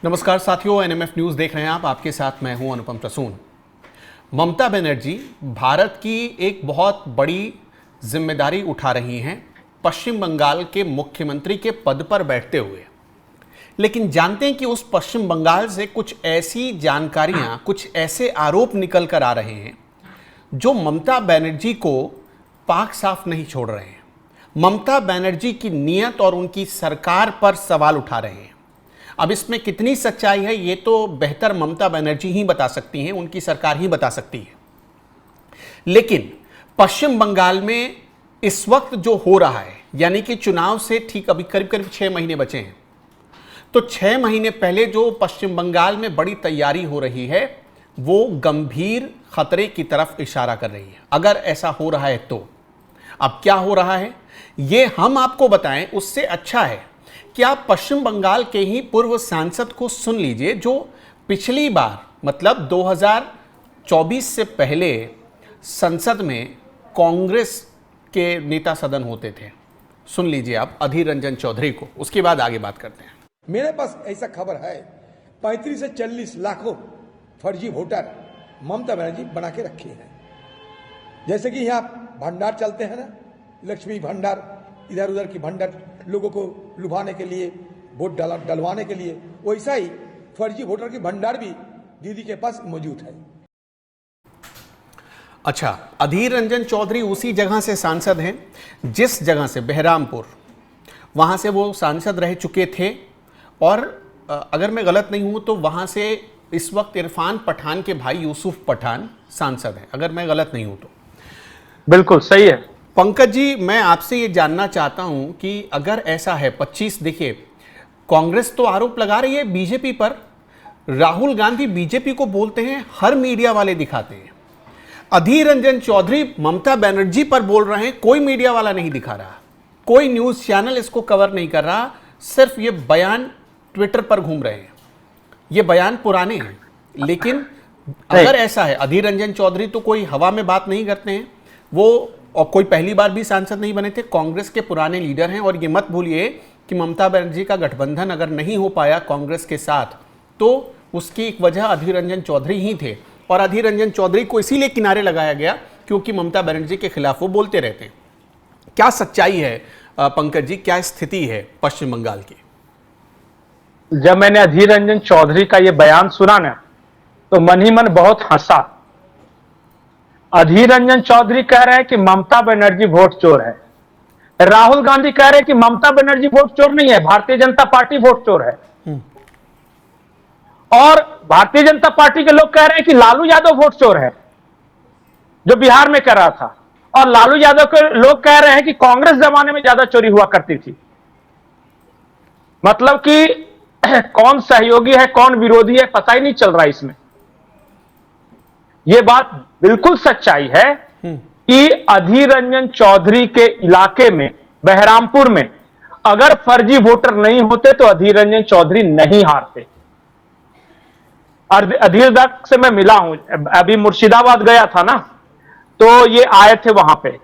नमस्कार साथियों, NMF news देख रहे हैं आप। आपके साथ मैं हूं अनुपम प्रसून। ममता बनर्जी भारत की एक बहुत बड़ी जिम्मेदारी उठा रही हैं पश्चिम बंगाल के मुख्यमंत्री के पद पर बैठते हुए। लेकिन जानते हैं कि उस पश्चिम बंगाल से कुछ ऐसी जानकारियां, कुछ ऐसे आरोप निकल कर आ रहे हैं जो ममता बनर्जी को पाक साफ नहीं छोड़ रहे हैं। ममता बनर्जी की नीयत और उनकी सरकार पर सवाल उठा रहे हैं। अब इसमें कितनी सच्चाई है ये तो बेहतर ममता बनर्जी ही बता सकती हैं, उनकी सरकार ही बता सकती है। लेकिन पश्चिम बंगाल में इस वक्त जो हो रहा है, यानी कि चुनाव से ठीक अभी करीब करीब 6 महीने बचे हैं, तो 6 महीने पहले जो पश्चिम बंगाल में बड़ी तैयारी हो रही है वो गंभीर खतरे की तरफ इशारा कर रही है। अगर ऐसा हो रहा है तो अब क्या हो रहा है ये हम आपको बताएं, उससे अच्छा है कि आप पश्चिम बंगाल के ही पूर्व सांसद को सुन लीजिए, जो पिछली बार मतलब 2024 से पहले संसद में कांग्रेस के नेता सदन होते थे। सुन लीजिए आप अधीर रंजन चौधरी को, उसके बाद आगे बात करते हैं। मेरे पास ऐसा खबर है 35 से 40 लाखों फर्जी वोटर ममता बनर्जी बना के रखे हैं। जैसे कि यहाँ भंडार चलते हैं ना, लक्ष्मी भंडार, इधर उधर की भंडार लोगों को लुभाने के लिए, वोट डलवाने के लिए, वैसा ही फर्जी वोटर की भंडार भी दीदी के पास मौजूद है। अच्छा, अधीर रंजन चौधरी उसी जगह से सांसद हैं जिस जगह से बहरामपुर, वहां से वो सांसद रह चुके थे। और अगर मैं गलत नहीं हूं तो वहां से इस वक्त इरफान पठान के भाई यूसुफ पठान सांसद हैं, अगर मैं गलत नहीं हूं तो। बिल्कुल सही है। पंकज जी, मैं आपसे ये जानना चाहता हूं कि अगर ऐसा है 25, देखिए कांग्रेस तो आरोप लगा रही है बीजेपी पर, राहुल गांधी बीजेपी को बोलते हैं, हर मीडिया वाले दिखाते हैं। अधीर रंजन चौधरी ममता बनर्जी पर बोल रहे हैं, कोई मीडिया वाला नहीं दिखा रहा, कोई न्यूज चैनल इसको कवर नहीं कर रहा, सिर्फ ये बयान ट्विटर पर घूम रहे हैं। ये बयान पुराने हैं, लेकिन अगर ऐसा है, अधीर रंजन चौधरी तो कोई हवा में बात नहीं करते हैं, वो और कोई पहली बार भी सांसद नहीं बने थे, कांग्रेस के पुराने लीडर हैं। और ये मत भूलिए कि ममता बनर्जी का गठबंधन अगर नहीं हो पाया कांग्रेस के साथ तो उसकी एक वजह अधीर रंजन चौधरी ही थे। और अधीर रंजन चौधरी को इसीलिए किनारे लगाया गया क्योंकि ममता बनर्जी के खिलाफ वो बोलते रहते हैं। क्या सच्चाई है पंकज जी, क्या स्थिति है पश्चिम बंगाल की? जब मैंने अधीर रंजन चौधरी का यह बयान सुना ना, तो मन ही मन बहुत हंसा। अधीर रंजन चौधरी कह रहे हैं कि ममता बनर्जी वोट चोर है, राहुल गांधी कह रहे हैं कि ममता बनर्जी वोट चोर नहीं है, भारतीय जनता पार्टी वोट चोर है। और भारतीय जनता पार्टी के लोग कह रहे हैं कि लालू यादव वोट चोर है, जो बिहार में कर रहा था। और लालू यादव के लोग कह रहे हैं कि कांग्रेस जमाने में ज्यादा चोरी हुआ करती थी। मतलब कि कौन सहयोगी है कौन विरोधी है पता ही नहीं चल रहा इसमें। यह बात बिल्कुल सच्चाई है कि अधीर रंजन चौधरी के इलाके में बहरामपुर में अगर फर्जी वोटर नहीं होते तो अधीर रंजन चौधरी नहीं हारते। अधीर दा से मैं मिला हूं, अभी मुर्शिदाबाद गया था ना, तो ये आए थे वहां पे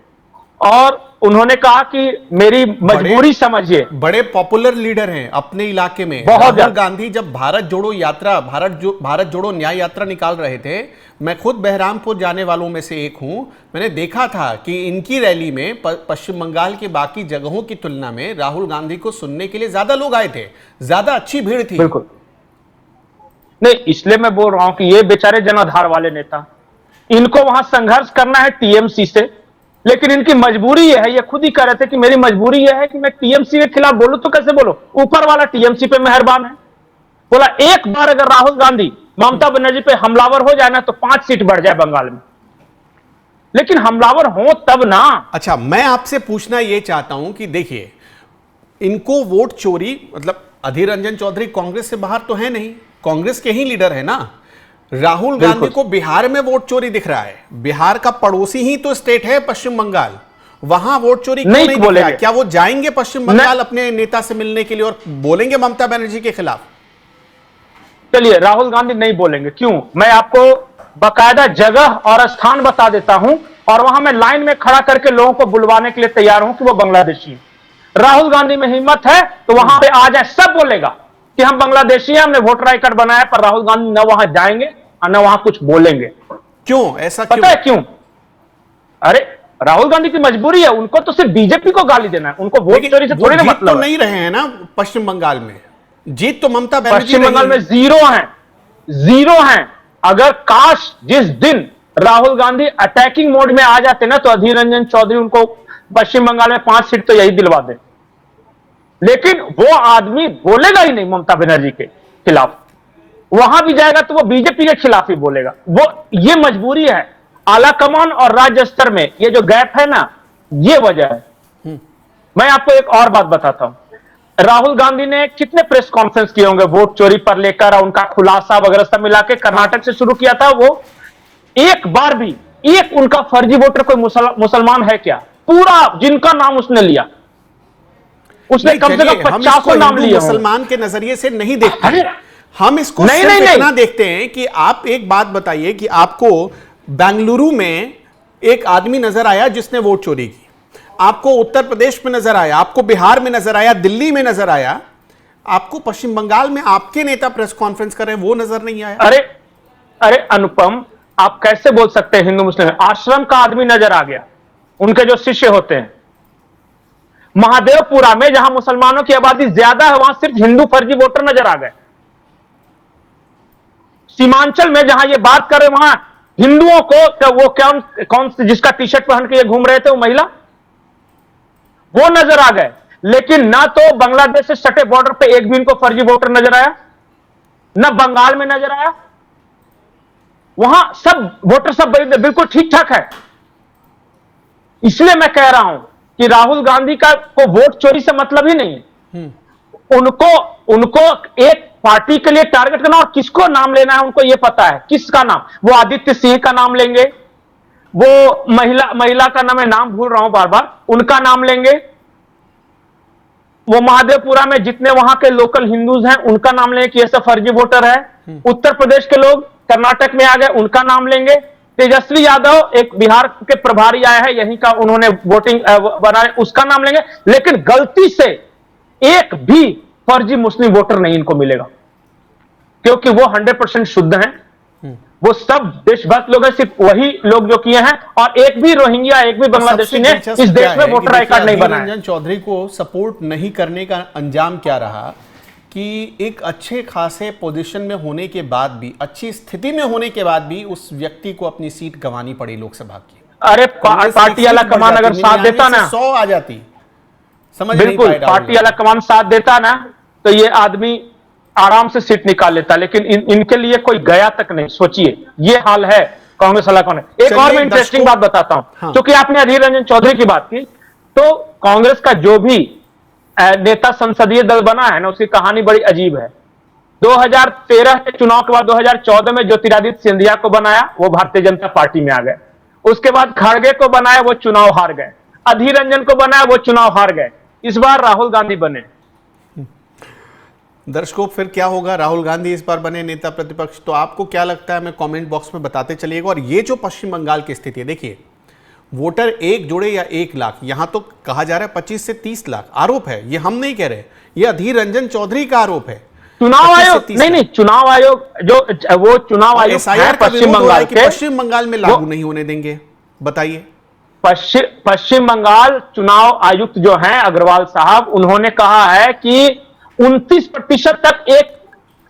और उन्होंने कहा कि मेरी मजबूरी समझिए। बड़े पॉपुलर लीडर हैं अपने इलाके में। बहुत राहुल गांधी जब भारत जोड़ो यात्रा, भारत जोड़ो न्याय यात्रा निकाल रहे थे, मैं खुद बहरामपुर जाने वालों में से एक हूं, मैंने देखा था कि इनकी रैली में पश्चिम बंगाल के बाकी जगहों की तुलना में राहुल गांधी को सुनने के लिए ज्यादा लोग आए थे, ज्यादा अच्छी भीड़ थी। बिल्कुल नहीं, इसलिए मैं बोल रहा हूं कि ये बेचारे जनाधार वाले नेता, इनको वहां संघर्ष करना है टीएमसी से, लेकिन इनकी मजबूरी यह है, ये खुद ही कह रहे थे कि मेरी मजबूरी यह है कि मैं टीएमसी के खिलाफ बोलूं तो कैसे बोलो, ऊपर वाला टीएमसी पे मेहरबान है। बोला एक बार अगर राहुल गांधी ममता बनर्जी पे हमलावर हो जाए ना तो 5 सीट बढ़ जाए बंगाल में, लेकिन हमलावर हो तब ना। अच्छा, मैं आपसे पूछना यह चाहता हूं कि देखिए, इनको वोट चोरी, मतलब अधीर रंजन चौधरी कांग्रेस से बाहर तो है नहीं, कांग्रेस के ही लीडर है ना। राहुल गांधी को बिहार में वोट चोरी दिख रहा है, बिहार का पड़ोसी ही तो स्टेट है पश्चिम बंगाल, वहां वोट चोरी क्यों नहीं दिख रहा है? क्या वो जाएंगे पश्चिम बंगाल अपने नेता से मिलने के लिए और बोलेंगे ममता बनर्जी के खिलाफ? चलिए, राहुल गांधी नहीं बोलेंगे, क्यों? मैं आपको बकायदा जगह और स्थान बता देता हूं और वहां मैं लाइन में खड़ा करके लोगों को बुलवाने के लिए तैयार हूं कि वो बांग्लादेशी। राहुल गांधी में हिम्मत है तो वहां पे आ जाए, सब बोलेगा। कि हम बांग्लादेशी हैं, हमने वोटर आई कार्ड बनाया, पर राहुल गांधी न वहां जाएंगे और न वहां कुछ बोलेंगे। क्यों ऐसा पता है क्यों? अरे राहुल गांधी की मजबूरी है, उनको तो सिर्फ बीजेपी को गाली देना है, उनको वोट चोरी से थोड़ी ना मतलब तो नहीं रहे हैं ना पश्चिम बंगाल में, जीत तो ममता बनर्जी पश्चिम बंगाल में जीरो हैं। अगर काश जिस दिन राहुल गांधी अटैकिंग मोड में आ जाते ना, तो अधीर रंजन चौधरी उनको पश्चिम बंगाल में 5 सीट तो यही दिलवा दे। लेकिन वो आदमी बोलेगा ही नहीं ममता बनर्जी के खिलाफ, वहां भी जाएगा तो वो बीजेपी के खिलाफ ही बोलेगा। वो ये मजबूरी है, आला कमान और राज्य स्तर में ये जो गैप है ना, ये वजह है। मैं आपको एक और बात बताता हूं, राहुल गांधी ने कितने प्रेस कॉन्फ्रेंस किए होंगे वोट चोरी पर लेकर, उनका खुलासा वगैरह सब मिला के कर्नाटक से शुरू किया था। वो एक बार भी एक उनका फर्जी वोटर कोई मुसलमान है क्या? पूरा जिनका नाम उसने लिया, उसने कम से कम 50 नाम लिए। मुसलमान के नजरिए से नहीं देखते, अरे हम इसको सिर्फ इतना देखते हैं कि आप एक बात बताइए कि आपको बेंगलुरु में एक आदमी नजर आया जिसने वोट चोरी की, आपको उत्तर प्रदेश में नजर आया, आपको बिहार में नजर आया, दिल्ली में नजर आया, आपको पश्चिम बंगाल में आपके नेता प्रेस कॉन्फ्रेंस कर रहे हैं, वो नजर नहीं आया। अरे अनुपम, आप कैसे बोल सकते हैं हिंदू मुस्लिम? आश्रम का आदमी नजर आ गया, उनके जो शिष्य होते हैं। महादेवपुरा में जहां मुसलमानों की आबादी ज्यादा है, वहां सिर्फ हिंदू फर्जी वोटर नजर आ गए। सीमांचल में जहां ये बात कर रहे, वहां हिंदुओं को वो कौन जिसका टी शर्ट पहन के ये घूम रहे थे, वो महिला, वो नजर आ गए। लेकिन ना तो बांग्लादेश से सटे बॉर्डर पे एक भी इनको फर्जी वोटर नजर आया, ना बंगाल में नजर आया। वहां सब वोटर सब बिल्कुल ठीक ठाक है। इसलिए मैं कह रहा हूं कि राहुल गांधी का को वोट चोरी से मतलब ही नहीं है। उनको एक पार्टी के लिए टारगेट करना और किसको नाम लेना है उनको यह पता है। किसका नाम? वो आदित्य सिंह का नाम लेंगे, वो महिला का नाम, मैं नाम भूल रहा हूं बार बार, उनका नाम लेंगे। वो महादेवपुरा में जितने वहां के लोकल हिंदूज हैं उनका नाम लेंगे कि ऐसा फर्जी वोटर है। उत्तर प्रदेश के लोग कर्नाटक में आ गए, उनका नाम लेंगे। तेजस्वी यादव एक बिहार के प्रभारी आया है, यहीं का, उन्होंने वोटिंग बनाए, उसका नाम लेंगे। लेकिन गलती से एक भी फर्जी मुस्लिम वोटर नहीं इनको मिलेगा, क्योंकि वो 100% शुद्ध हैं। वो सब देशभक्त लोग हैं, सिर्फ वही लोग जो किए हैं। और एक भी रोहिंग्या, एक भी बांग्लादेशी ने इस देश में वोटर आई कार्ड नहीं बनाया। रंजन चौधरी को सपोर्ट नहीं करने का अंजाम क्या रहा कि एक अच्छे खासे पोजीशन में होने के बाद भी, अच्छी स्थिति में होने के बाद भी उस व्यक्ति को अपनी सीट गंवानी पड़ी लोकसभा की। अरे पार्टी वाला कमान अगर साथ देता ना, 100 आ जाती। समझ बिल्कुल, पार्टी वाला कमान साथ देता ना, तो ये आदमी आराम से सीट निकाल लेता। लेकिन इनके लिए कोई गया तक नहीं। सोचिए, ये हाल है कांग्रेस वाला कौन है। एक और मैं इंटरेस्टिंग बात बताता हूं, क्योंकि आपने अधीर रंजन चौधरी की बात की, तो कांग्रेस का जो भी नेता संसदीय दल बना है ना, उसकी कहानी बड़ी अजीब है। 2013 के चुनाव के बाद 2014 में ज्योतिरादित्य सिंधिया को बनाया, वो भारतीय जनता पार्टी में आ गए। उसके बाद खड़गे को बनाया, वो चुनाव हार गए। अधीर रंजन को बनाया, वो चुनाव हार गए। इस बार राहुल गांधी बने। दर्शकों, फिर क्या होगा? राहुल गांधी इस बार बने नेता प्रतिपक्ष। तो आपको क्या लगता है, हमें कमेंट बॉक्स में बताते चलिएगा। और ये जो पश्चिम बंगाल की स्थिति है, देखिए, वोटर एक जोड़े या 1 लाख, यहां तो कहा जा रहा है 25 से 30 लाख। आरोप है, ये हम नहीं कह रहे, ये अधीर रंजन चौधरी का आरोप है। चुनाव आयोग नहीं, चुनाव आयोग जो वो चुनाव आयोग है पश्चिम बंगाल के, पश्चिम बंगाल में लागू नहीं होने देंगे। बताइए। पश्चिम बंगाल चुनाव आयुक्त जो हैं अग्रवाल साहब, उन्होंने कहा है कि 29% तक एक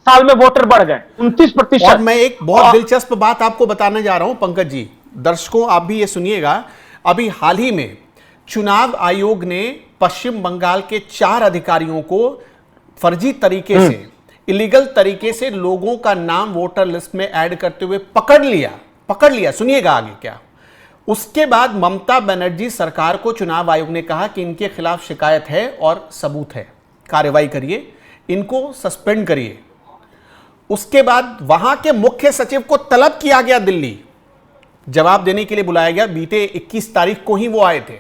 साल में वोटर बढ़ गए। 29%। और मैं एक बहुत दिलचस्प बात आपको बताने जा रहा हूं पंकज जी, दर्शकों आप भी ये सुनिएगा। अभी हाल ही में चुनाव आयोग ने पश्चिम बंगाल के 4 अधिकारियों को फर्जी तरीके से, इलीगल तरीके से लोगों का नाम वोटर लिस्ट में ऐड करते हुए पकड़ लिया। सुनिएगा आगे क्या। उसके बाद ममता बनर्जी सरकार को चुनाव आयोग ने कहा कि इनके खिलाफ शिकायत है और सबूत है, कार्रवाई करिए, इनको सस्पेंड करिए। उसके बाद वहां के मुख्य सचिव को तलब किया गया, दिल्ली जवाब देने के लिए बुलाया गया। बीते 21 तारीख को ही वो आए थे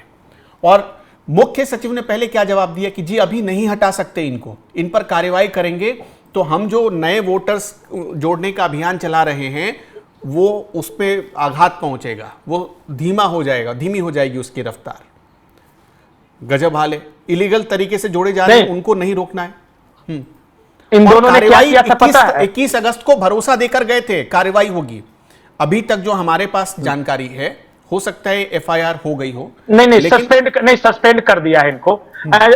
और मुख्य सचिव ने पहले क्या जवाब दिया कि जी अभी नहीं हटा सकते इनको, इन पर कार्रवाई करेंगे तो हम जो नए वोटर्स जोड़ने का अभियान चला रहे हैं वो उस पर आघात पहुंचेगा, वो धीमी हो जाएगी उसकी रफ्तार। गजब हाल है। इलीगल तरीके से जोड़े जा रहे हैं, उनको नहीं रोकना है। इन और दोनों ने क्या कार्रवाई किया था पता है? 21 अगस्त को भरोसा देकर गए थे कार्रवाई होगी। अभी तक जो हमारे पास जानकारी है, हो सकता है एफआईआर हो गई हो। नहीं, लेकिन सस्पेंड कर दिया है इनको।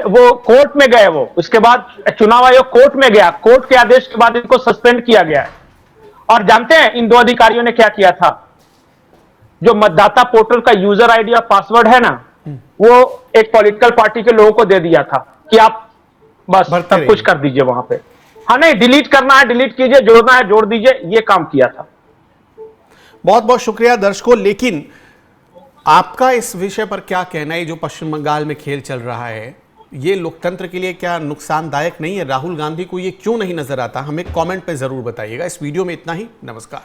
वो कोर्ट में गए, वो उसके बाद चुनाव आयोग कोर्ट में गया, कोर्ट के आदेश के बाद इनको सस्पेंड किया गया है। और जानते हैं इन दो अधिकारियों ने क्या किया था? जो मतदाता पोर्टल का यूजर आईडी और पासवर्ड है ना, वो एक पॉलिटिकल पार्टी के लोगों को दे दिया था कि आप बस भरते सब कुछ रहिए। कर दीजिए वहां पे। हाँ, नहीं, डिलीट करना है डिलीट कीजिए, जोड़ना है जोड़ दीजिए, ये काम किया था। बहुत बहुत शुक्रिया दर्शकों। लेकिन आपका इस विषय पर क्या कहना है? जो पश्चिम बंगाल में खेल चल रहा है, ये लोकतंत्र के लिए क्या नुकसानदायक नहीं है? राहुल गांधी को ये क्यों नहीं नजर आता? हमें कमेंट पे जरूर बताइएगा। इस वीडियो में इतना ही। नमस्कार।